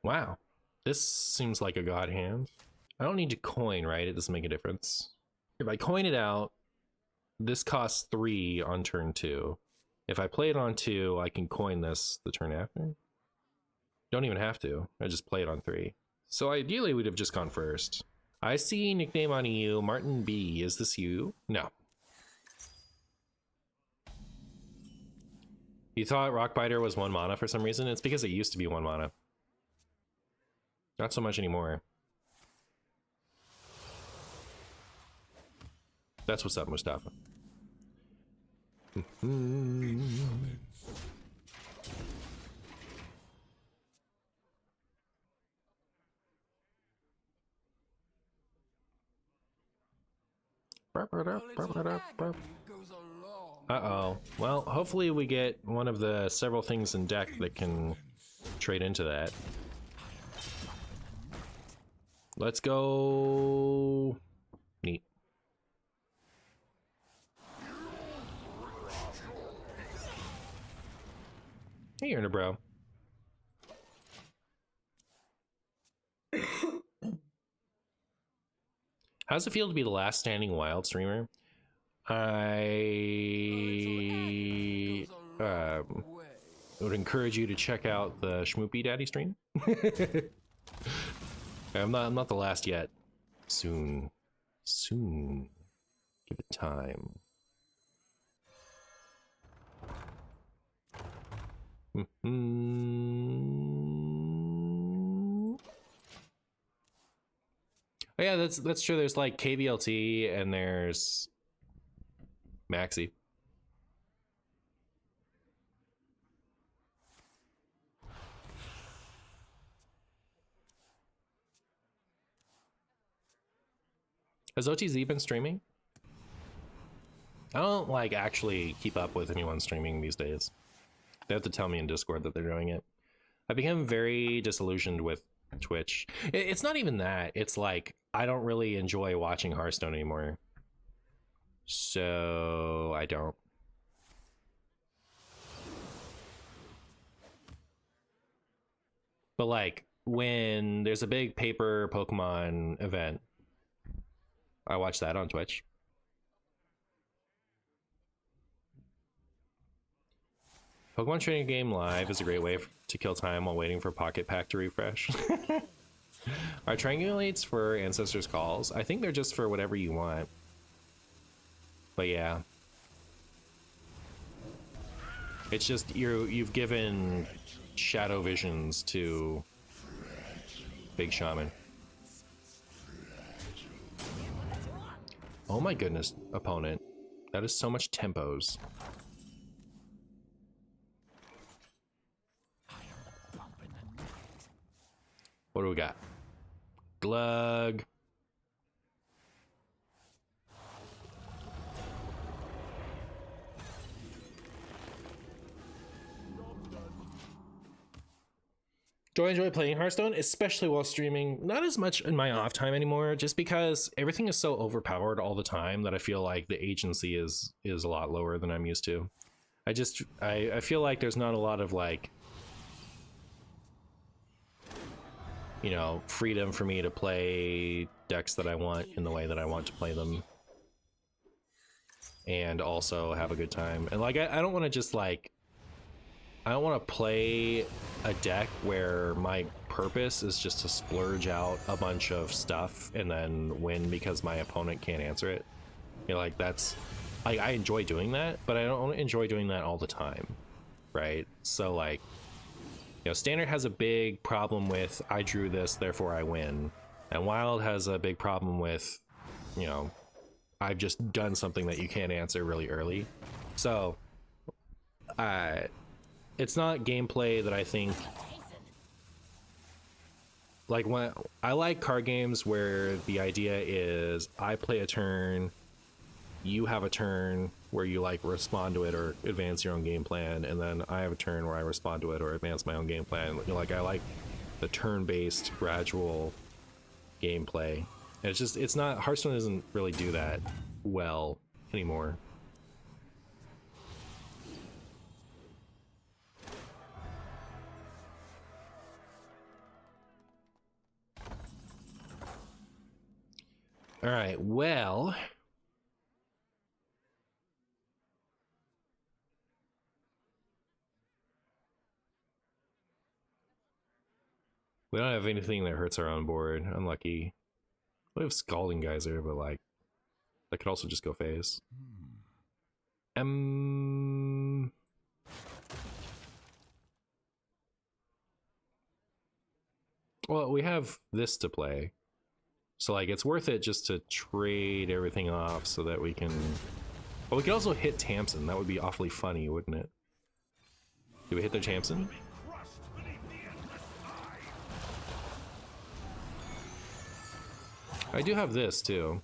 Wow. This seems like a god hand. I don't need to coin, right? It doesn't make a difference. If I coin it out, this costs 3 on turn 2. If I play it on 2, I can coin this the turn after. Don't even have to. I just play it on 3. So ideally, we'd have just gone first. I see nickname on you, MartianBuu. Is this you? No. You thought Rockbiter was 1 mana for some reason? It's because it used to be 1 mana. Not so much anymore. That's what's up, Mustafa. Uh-oh. Well, hopefully we get one of the several things in deck that can trade into that. Let's go. Neat. Hey, Ernabro. How's it feel to be the last standing wild streamer? I would encourage you to check out the Schmoopy Daddy stream. I'm not the last yet. Soon. Soon. Give it time. Oh yeah, that's true. There's like KVLT and there's Maxi. Has OTZ been streaming? I don't like actually keep up with anyone streaming these days. They have to tell me in Discord that they're doing it. I become very disillusioned with Twitch. It's not even that. It's like I don't really enjoy watching Hearthstone anymore. So I don't. But like when there's a big paper Pokemon event, I watch that on Twitch. Pokemon Trading Game Live is a great way to kill time while waiting for Pocket Pack to refresh. Are triangulates for Ancestors Calls? I think they're just for whatever you want. But yeah. It's just you've given shadow visions to Big Shaman. Oh my goodness, opponent. That is so much tempos. What do we got? Glug. Do I enjoy playing Hearthstone, especially while streaming? Not as much in my off time anymore, just because everything is so overpowered all the time that I feel like the agency is a lot lower than I'm used to. I feel like there's not a lot of like, you know, freedom for me to play decks that I want in the way that I want to play them. And also have a good time. And like, I don't want to just like, I don't want to play a deck where my purpose is just to splurge out a bunch of stuff and then win because my opponent can't answer it. You know, like that's, like I enjoy doing that, but I don't enjoy doing that all the time, right? So like, you know, Standard has a big problem with I drew this, therefore I win. And Wild has a big problem with, you know, I've just done something that you can't answer really early. So, it's not gameplay that I think, like when I like card games where the idea is I play a turn, you have a turn where you like respond to it or advance your own game plan, and then I have a turn where I respond to it or advance my own game plan. You know, like I like the turn-based gradual gameplay. And it's just, it's not, Hearthstone doesn't really do that well anymore. All right, well, we don't have anything that hurts our own board. Unlucky. We have Scalding Geyser, but like that could also just go phase. Well, we have this to play, so like it's worth it just to trade everything off so that we can. But we could also hit Tamsin. That would be awfully funny, wouldn't it? Do we hit their Tamsin? I do have this too.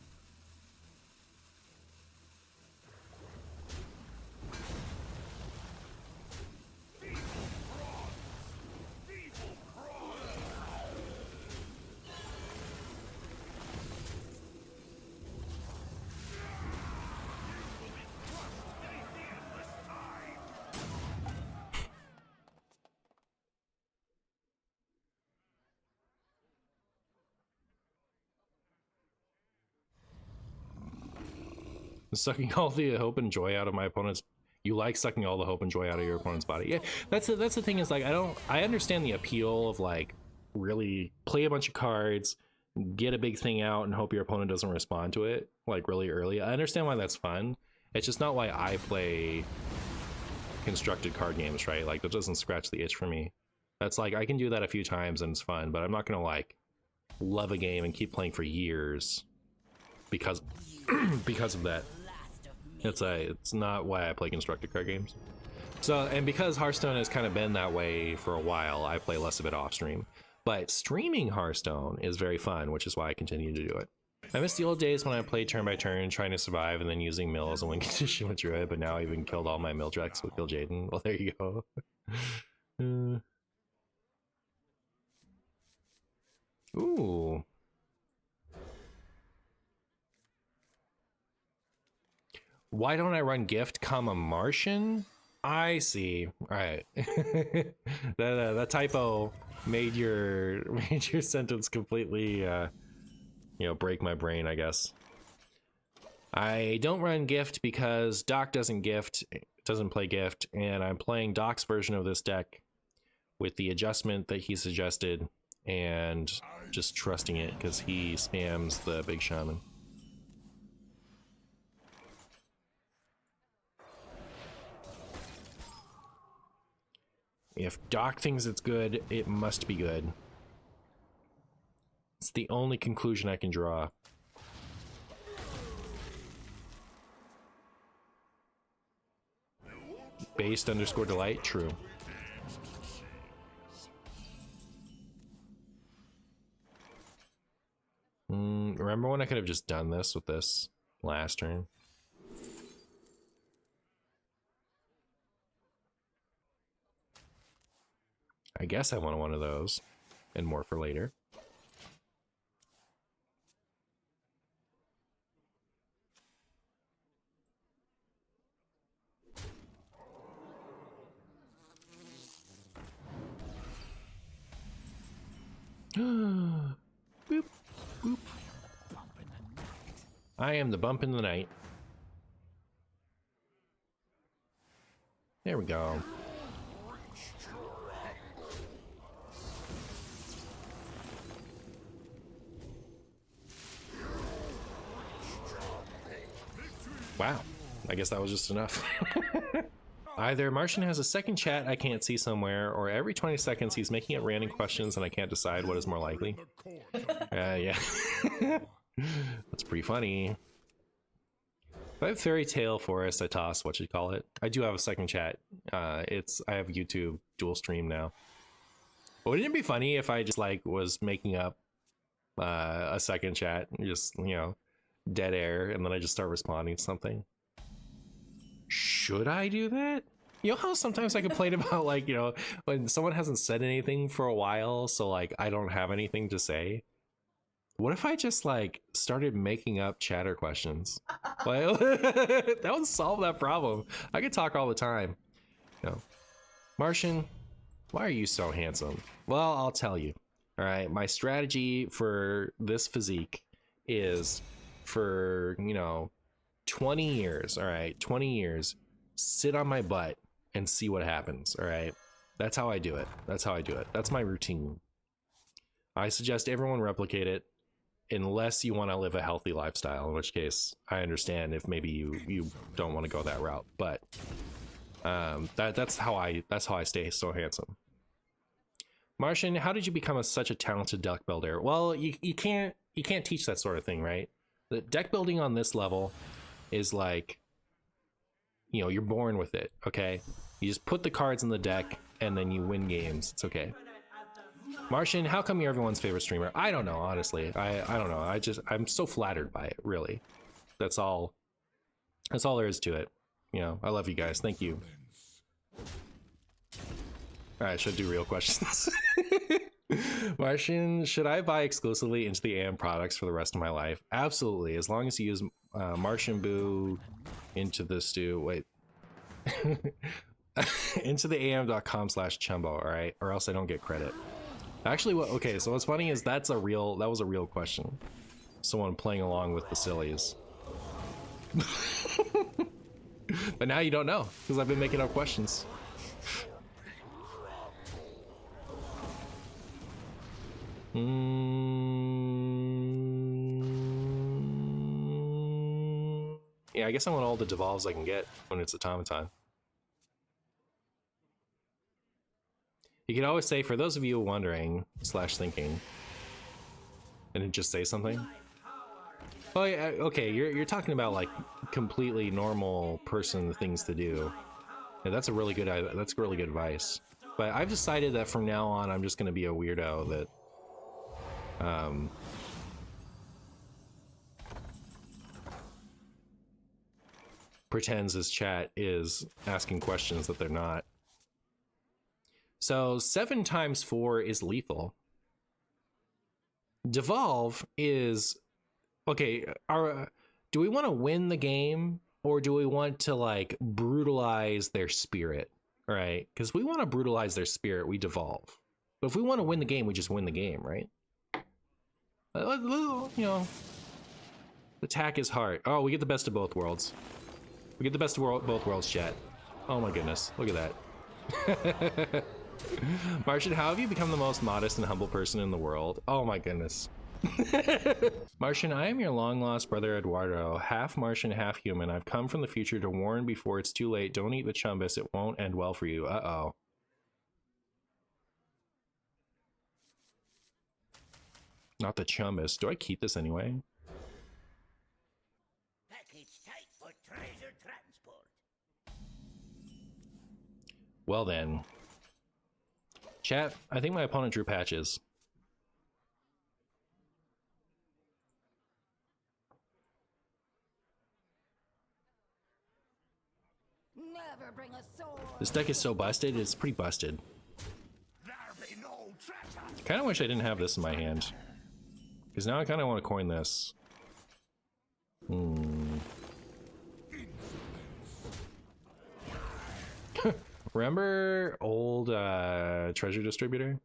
Sucking all the hope and joy out of my opponent's. You like sucking all the hope and joy out of your opponent's body. Yeah, that's the thing is like I understand the appeal of like really play a bunch of cards, get a big thing out and hope your opponent doesn't respond to it like really early. I understand why that's fun. It's just not why I play constructed card games, right? Like that doesn't scratch the itch for me. That's like I can do that a few times and it's fun, but I'm not gonna like love a game and keep playing for years because because of that. It's not why I play constructed card games. So, and because Hearthstone has kind of been that way for a while, I play less of it off stream. But streaming Hearthstone is very fun, which is why I continue to do it. I miss the old days when I played turn by turn, trying to survive and then using mill as a win condition with Druid, but now I even killed all my mill decks with Kill Jaden. Well, there you go. Ooh. Why don't I run Gift, comma Martian? I see. All right. That typo made your sentence completely, break my brain, I guess. I don't run Gift because Doc doesn't play Gift, and I'm playing Doc's version of this deck with the adjustment that he suggested and just trusting it because he spams the Big Shaman. If Doc thinks it's good, it must be good. It's the only conclusion I can draw. Based underscore delight, true. Remember when I could have just done this with this last turn? I guess I want one of those, and more for later. Boop, boop. I am the bump in the night. There we go. Wow, I guess that was just enough. Either Martian has a second chat I can't see somewhere, or every 20 seconds he's making up random questions and I can't decide what is more likely. Yeah. That's pretty funny. If I have Fairy Tale Forest, I toss what you call it. I do have a second chat. I have YouTube dual stream now. But wouldn't it be funny if I just like was making up a second chat, just dead air, and then I just start responding to something? Should I do that? You know how sometimes I complain about like, when someone hasn't said anything for a while, so like I don't have anything to say? What if I just like started making up chatter questions? Like, that would solve that problem. I could talk all the time. Martian, why are you so handsome? Well, I'll tell you. All right, my strategy for this physique is for, you know, 20 years, all right, 20 years, sit on my butt and see what happens, all right? That's how I do it. That's how I do it. That's my routine. I suggest everyone replicate it unless you want to live a healthy lifestyle, in which case I understand if maybe you don't want to go that route, but that's how I stay so handsome. Martian, how did you become such a talented deck builder? Well, you can't teach that sort of thing, right? The deck building on this level is like, you know, you're born with it, okay? You just put the cards in the deck and then you win games. It's okay. Martian, how come you're everyone's favorite streamer? I don't know, honestly. I don't know. I'm so flattered by it, really. That's all there is to it. You know, I love you guys. Thank you. All right, should do real questions. Martian, should I buy exclusively into the AM products for the rest of my life? Absolutely, as long as you use MartianBuu into the stew. Wait. Into the am.com/chumbo, all right? Or else I don't get credit. Actually, okay, so what's funny is that was a real question. Someone playing along with the sillies. But now you don't know, because I've been making up questions. Yeah, I guess I want all the devolves I can get when it's automaton. You could always say, for those of you wondering / thinking, and then just say something. Oh yeah, okay, you're talking about like completely normal person things to do. Yeah, that's really good advice. But I've decided that from now on I'm just gonna be a weirdo that pretends his chat is asking questions that they're not. So 7 times 4 is lethal. Devolve is okay. Do we want to win the game, or do we want to like brutalize their spirit? Right? Because we want to brutalize their spirit, we devolve. But if we want to win the game, we just win the game, right? You know, attack is hard. Oh, we get the best of both worlds. We get the best of both worlds, chat. Oh my goodness, look at that. Martian, how have you become the most modest and humble person in the world? Oh my goodness. Martian, I am your long-lost brother Eduardo, half Martian, half human. I've come from the future to warn before it's too late. Don't eat the chumbus, it won't end well for you. Uh-oh. Not the chumbus. Do I keep this anyway? Package type for treasure transport. Well then. Chat, I think my opponent drew patches. Never bring a sword. This deck is so busted, it's pretty busted. Kinda wish I didn't have this in my hand. Because now I kinda want to coin this. Remember old treasure distributor?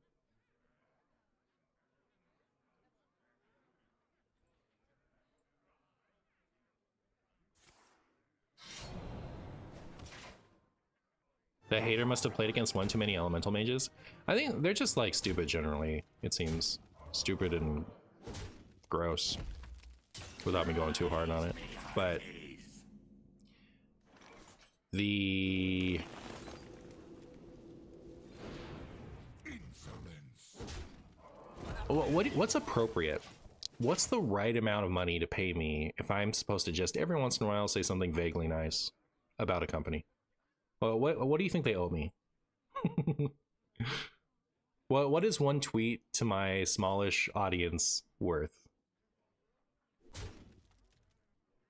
The hater must have played against one too many elemental mages. I think they're just like stupid generally, it seems. Stupid and gross. Without me going too hard on it. But the what's appropriate? What's the right amount of money to pay me if I'm supposed to just every once in a while say something vaguely nice about a company? Well, what do you think they owe me? What is one tweet to my smallish audience worth?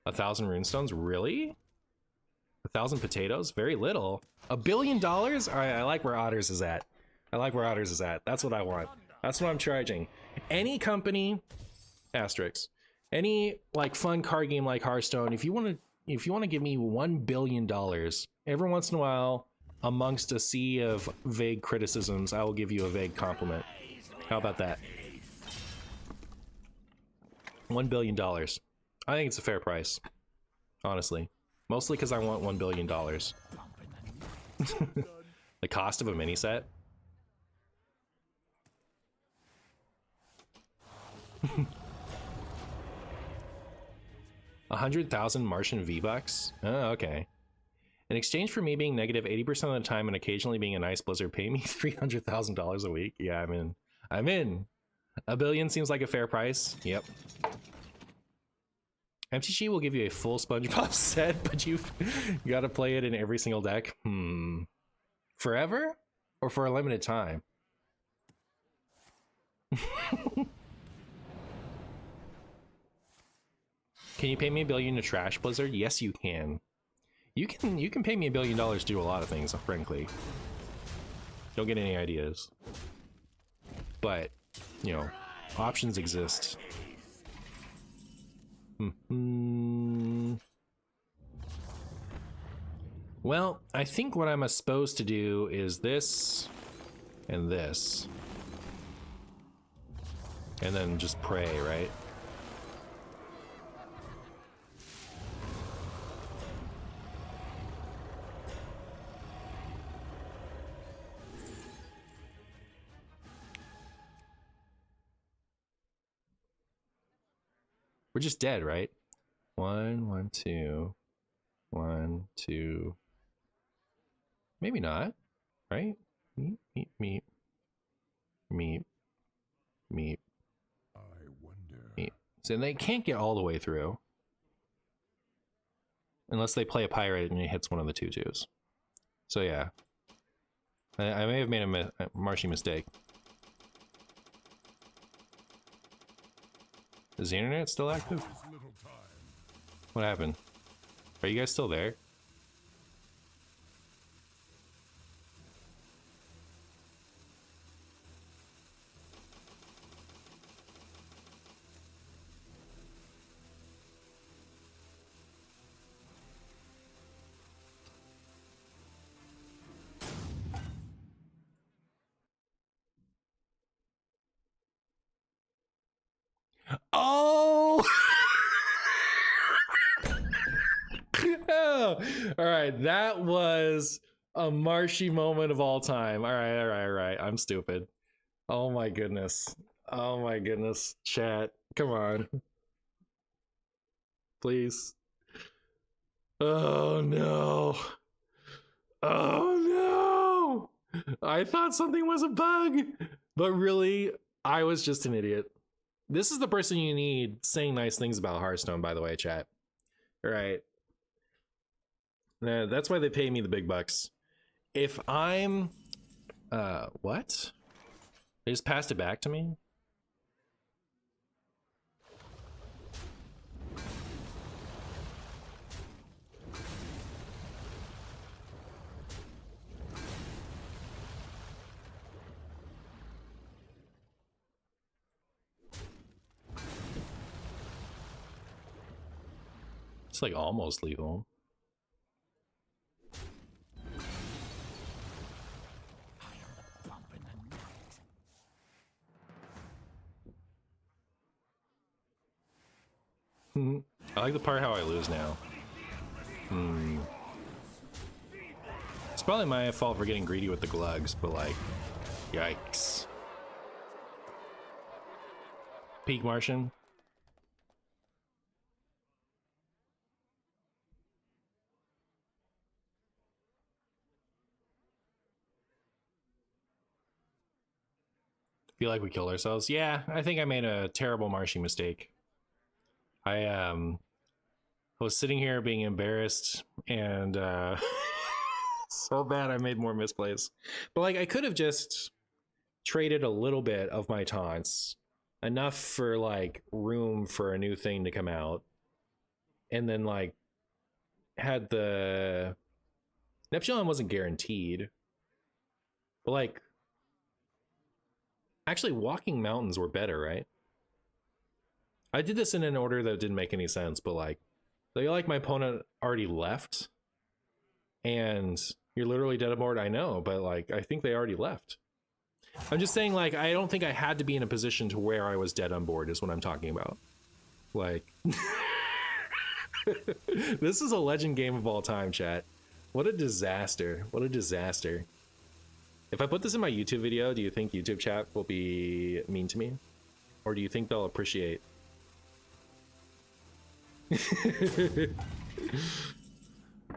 1,000 runestones? Really? 1,000 potatoes? Very little. $1 billion? All right, I like where Otters is at. I like where Otters is at. That's what I want. That's what I'm charging. Any company, asterisk, any like fun card game like Hearthstone, if you want to give me $1 billion every once in a while, amongst a sea of vague criticisms, I will give you a vague compliment. How about that? $1 billion. I think it's a fair price, honestly. Mostly because I want $1 billion. The cost of a mini set? $100,000 Martian V-Bucks? Oh, okay. In exchange for me being negative 80% of the time and occasionally being a nice blizzard, pay me $300,000 a week? Yeah, I'm in. I'm in. $1 billion seems like a fair price. Yep. MTG will give you a full SpongeBob set, but you gotta play it in every single deck. Forever? Or for a limited time? Can you pay me $1 billion to trash Blizzard? Yes, you can. You can pay me $1 billion to do a lot of things, frankly. Don't get any ideas. But, you know, options exist. Well, I think what I'm supposed to do is this and this. And then just pray, right? We're just dead, right? 1, 1, 2, 1, 2. Maybe not, right? Meep, meep, meep. Meep. Meep. I wonder. Meep. So they can't get all the way through. Unless they play a pirate and it hits one of the 2/2s. So yeah. I may have made a marshy mistake. Is the internet still active? What happened? Are you guys still there? Oh! Oh! All right, that was a marshy moment of all time. All right. I'm stupid. Oh my goodness. Oh my goodness. Chat, come on. Please. Oh no. Oh no. I thought something was a bug, but really, I was just an idiot. This is the person you need saying nice things about Hearthstone, by the way, chat. All right. That's why they pay me the big bucks. If I'm... what? They just passed it back to me? It's like almost lethal. I like the part how I lose now. It's probably my fault for getting greedy with the glugs, but like, yikes. Peak Martian. Feel like we killed ourselves. Yeah, I think I made a terrible marshy mistake. I was sitting here being embarrassed and so bad I made more misplays. But like I could have just traded a little bit of my taunts, enough for like room for a new thing to come out, and then like had the Neptune wasn't guaranteed, but like actually walking mountains were better, right? I did this in an order that didn't make any sense, but like my opponent already left and you're literally dead aboard. I know, but like I think they already left. I'm just saying, like, I don't think I had to be in a position to where I was dead on board is what I'm talking about. Like This is a legend game of all time, chat. What a disaster. What a disaster. If I put this in my YouTube video, do you think YouTube chat will be mean to me? Or do you think they'll appreciate?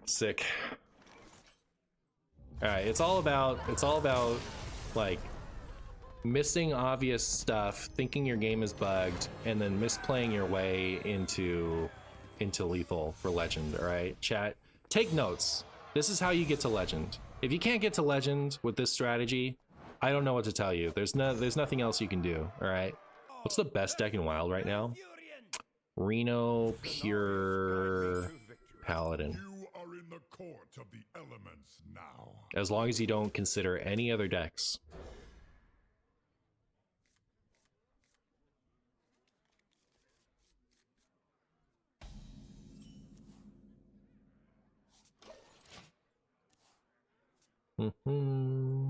Sick. Alright, it's all about like missing obvious stuff, thinking your game is bugged, and then misplaying your way into lethal for legend. Alright, chat. Take notes. This is how you get to legend. If you can't get to legend with this strategy, I don't know what to tell you. There's nothing else you can do. Alright. What's the best deck in Wild right now? Reno Pure Paladin. You are in the court of the elements now. As long as you don't consider any other decks. Mm-hmm.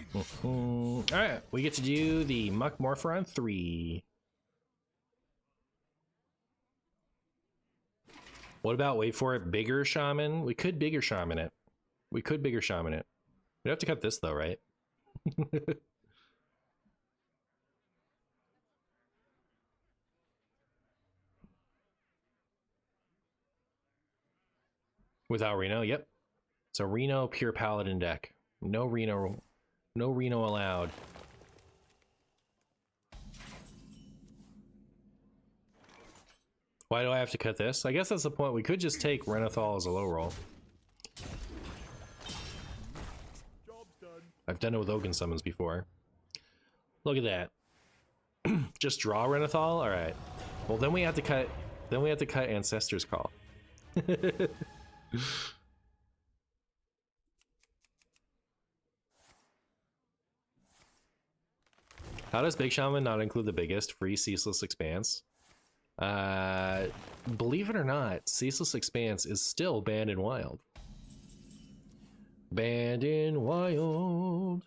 I wonder. All right, we get to do the Muck Morpher on 3. What about, wait for it, Bigger Shaman? We could Bigger Shaman it. We could Bigger Shaman it. We'd have to cut this though, right? Without Reno, yep. So Reno Pure Paladin deck. No Reno allowed. Why do I have to cut this? I guess that's the point. We could just take Renathal as a low roll. I've done it with Ogun summons before. Look at that. Just draw Renathal? Alright. Well, then we have to cut Ancestor's Call. How does Big Shaman not include the biggest free Ceaseless Expanse? Believe it or not, Ceaseless Expanse is still banned in Wild. Banned in Wild.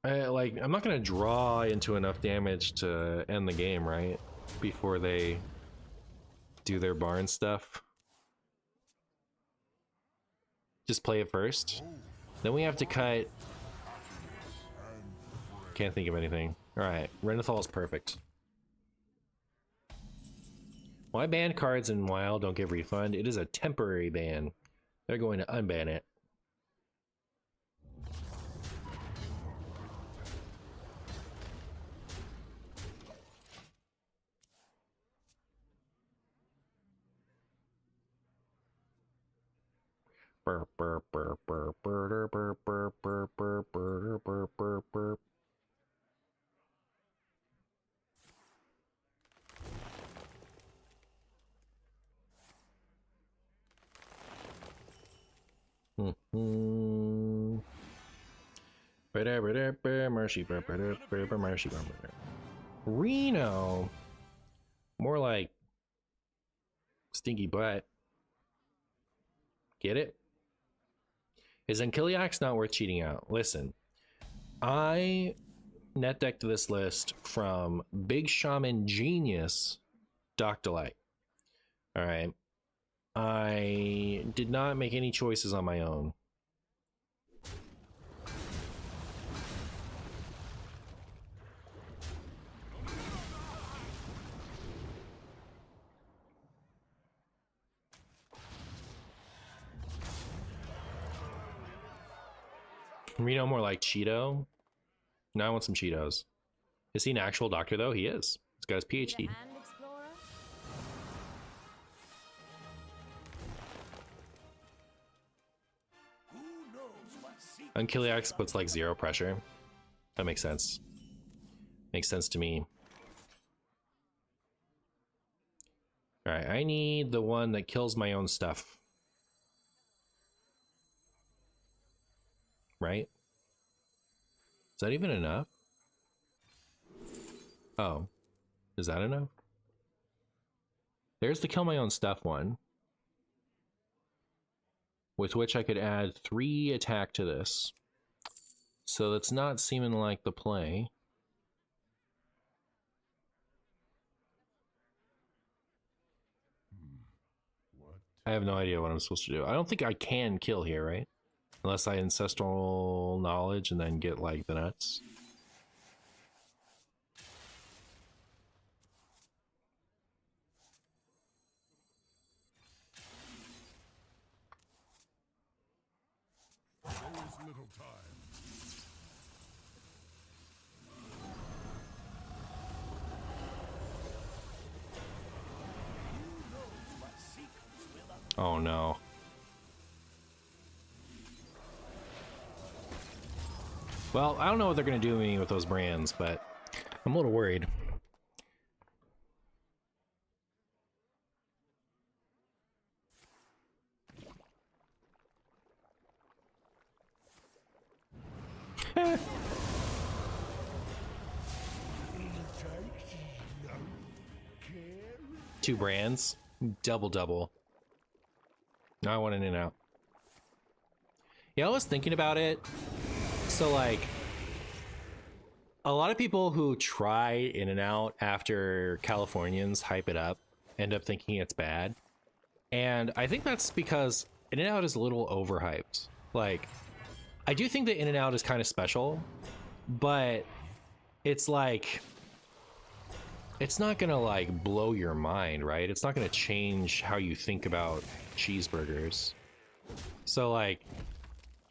Like, I'm not gonna draw into enough damage to end the game, right? Before they do their barn stuff. Just play it first. Then we have to cut. Can't think of anything. Alright, Renathal is perfect. Why ban cards in Wild don't get refund? It is a temporary ban. They're going to unban it. Burp, burp, burp, burp, burp, burp, burp, burp, burp, burp, burp, burp, burp. Mercy. Reno. More like stinky butt. Get it? Is Ankiliak's not worth cheating out? Listen, I net decked this list from Big Shaman Genius Doctolite. All right. I did not make any choices on my own. Reno more like Cheeto. Now I want some Cheetos. Is he an actual doctor though? He is. He's got his PhD. Unkiliax puts like 0 pressure. That makes sense. Makes sense to me. Alright, I need the one that kills my own stuff. Right? Is that even enough? Oh. Is that enough? There's the kill my own stuff one. With which I could add 3 attack to this. So that's not seeming like the play. What? I have no idea what I'm supposed to do. I don't think I can kill here, right? Unless I ancestral knowledge and then get like the nuts. There is little time. Oh no. Well, I don't know what they're gonna do to me with those brands, but I'm a little worried. Two brands, double. Now I want an in and out. Yeah, I was thinking about it. So like, a lot of people who try in and out after Californians hype it up end up thinking it's bad. And I think that's because in and out is a little overhyped. Like, I do think that in and out is kind of special, but it's like, it's not gonna like blow your mind, right? It's not gonna change how you think about cheeseburgers. So like,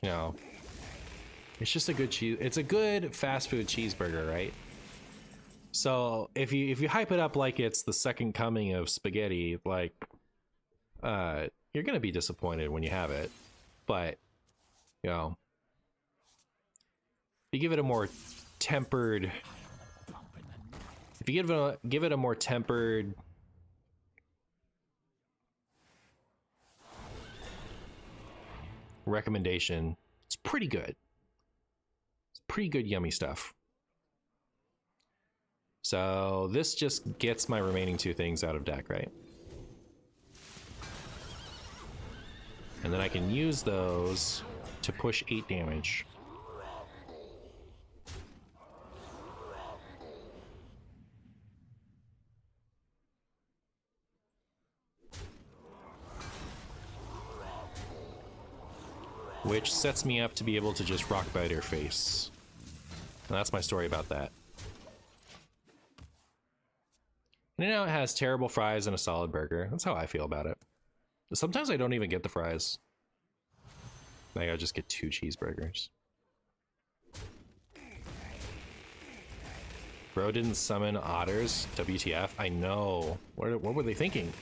you know, it's just a good cheese. It's a good fast food cheeseburger, right? So if you hype it up like it's the second coming of spaghetti, like, you're gonna be disappointed when you have it. But, you know, if you give it a more tempered, if you give it a more tempered recommendation, it's pretty good. It's pretty good yummy stuff. So this just gets my remaining 2 things out of deck, right? And then I can use those to push 8 damage. Which sets me up to be able to just rock bite her face. And that's my story about that. And now it has terrible fries and a solid burger. That's how I feel about it. Sometimes I don't even get the fries. Like, I just get 2 cheeseburgers. Bro didn't summon otters. WTF? I know. What were they thinking?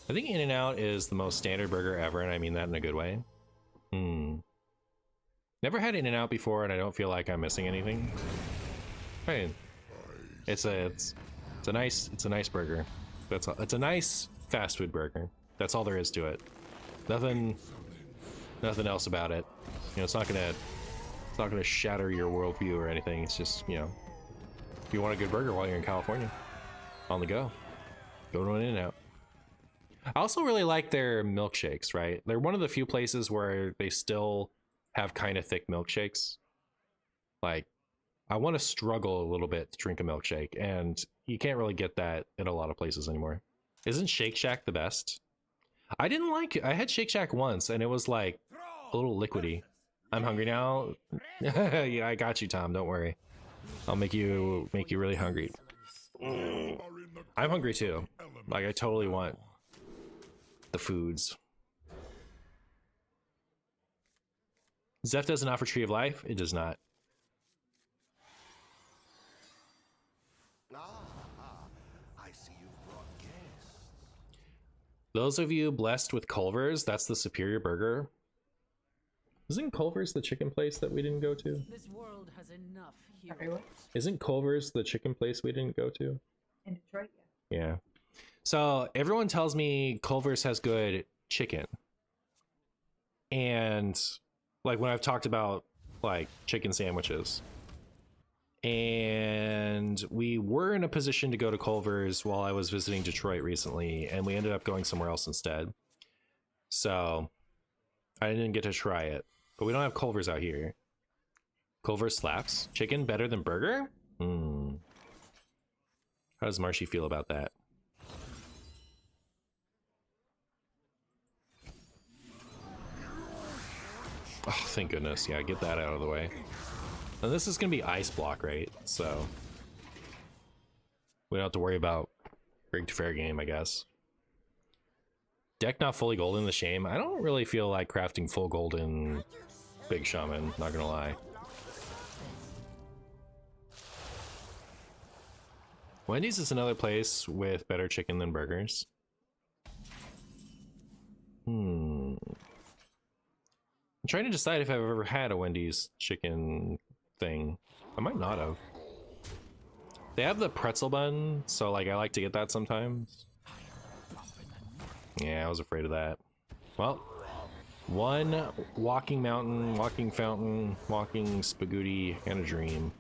I think in and out is the most standard burger ever, and I mean that in a good way. Never had in and out before, and I don't feel like I'm missing anything. Hey, it's a nice burger. It's a nice fast food burger. That's all there is to it. Nothing else about it. You know, it's not gonna shatter your worldview or anything. It's just, you know, if you want a good burger while you're in California, on the go to an In-N-Out. I also really like their milkshakes, right? They're one of the few places where they still have kind of thick milkshakes. Like, I want to struggle a little bit to drink a milkshake, and you can't really get that in a lot of places anymore. Isn't Shake Shack the best? I didn't like it. I had Shake Shack once, and it was like a little liquidy. I'm hungry now. Yeah, I got you, Tom. Don't worry. I'll make you really hungry. I'm hungry too. Like, I totally want the foods. Zeph doesn't offer Tree of Life. It does not. I see you've brought guests. Those of you blessed with Culvers, that's the superior burger. Isn't Culver's the chicken place that we didn't go to? This world has enough Sorry, heroes. what? Isn't Culver's the chicken place we didn't go to? In Detroit, yeah. Yeah. So everyone tells me Culver's has good chicken. And like when I've talked about like chicken sandwiches. And we were in a position to go to Culver's while I was visiting Detroit recently, and we ended up going somewhere else instead. So I didn't get to try it. But we don't have Culver's out here. Culver's slaps. Chicken better than burger? Hmm. How does Marshy feel about that? Oh, thank goodness. Yeah, get that out of the way. And this is going to be ice block, right? So we don't have to worry about rigged fair game, I guess. Deck not fully golden, the shame. I don't really feel like crafting full golden Big Shaman, not gonna lie. Wendy's is another place with better chicken than burgers. I'm trying to decide if I've ever had a Wendy's chicken thing. I might not have. They have the pretzel bun, so like I like to get that sometimes. Yeah, I was afraid of that. Well, one walking mountain, walking fountain, walking spaghetti, and a dream.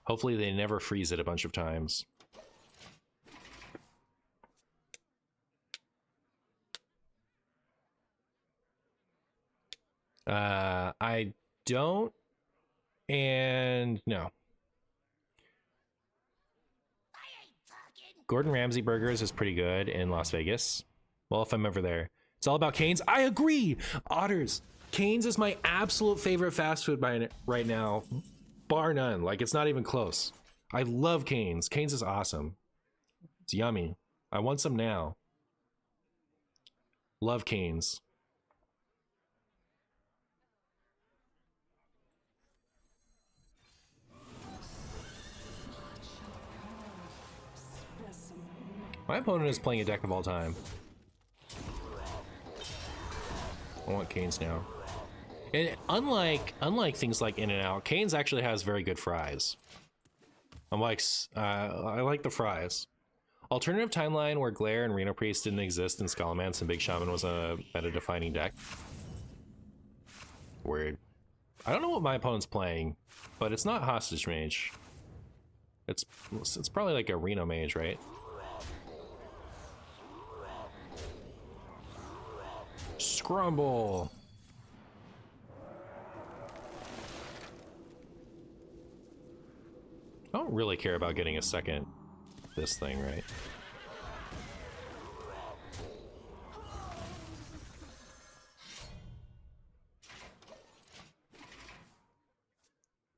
Hopefully they never freeze it a bunch of times. I don't, and no. Gordon Ramsay Burgers is pretty good in Las Vegas. Well, if I'm ever there. It's all about Cane's. I agree! Otters. Cane's is my absolute favorite fast food right now. Bar none. Like, it's not even close. I love Cane's. Cane's is awesome. It's yummy. I want some now. Love Cane's. My opponent is playing a deck of all time. I want Cane's now. And unlike things like In-N-Out, Cane's actually has very good fries. I like the fries. Alternative timeline where Glare and Reno Priest didn't exist and Skullmance and Big Shaman was a meta-defining deck. Weird. I don't know what my opponent's playing, but it's not Hostage Mage. It's probably like a Reno Mage, right? Scrumble. I don't really care about getting a second this thing, right?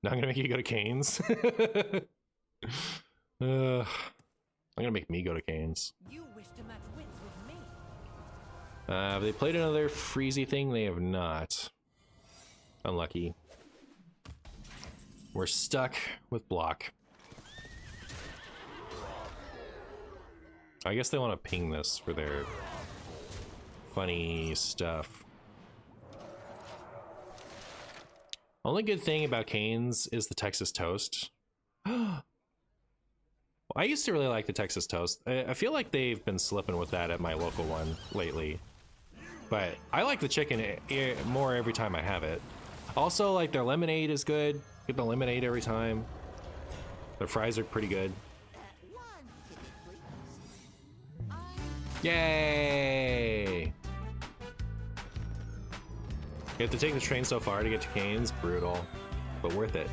Now I'm gonna make you go to Cane's. I'm gonna make me go to Cane's. You wish to match wits with me. Have they played another freezy thing? They have not. Unlucky. We're stuck with block. I guess they want to ping this for their funny stuff. Only good thing about Cane's is the Texas toast. I used to really like the Texas toast. I feel like they've been slipping with that at my local one lately. But I like the chicken more every time I have it. Also, like, their lemonade is good. Get the lemonade every time. Their fries are pretty good. Yay! You have to take the train so far to get to Cane's. Brutal, but worth it.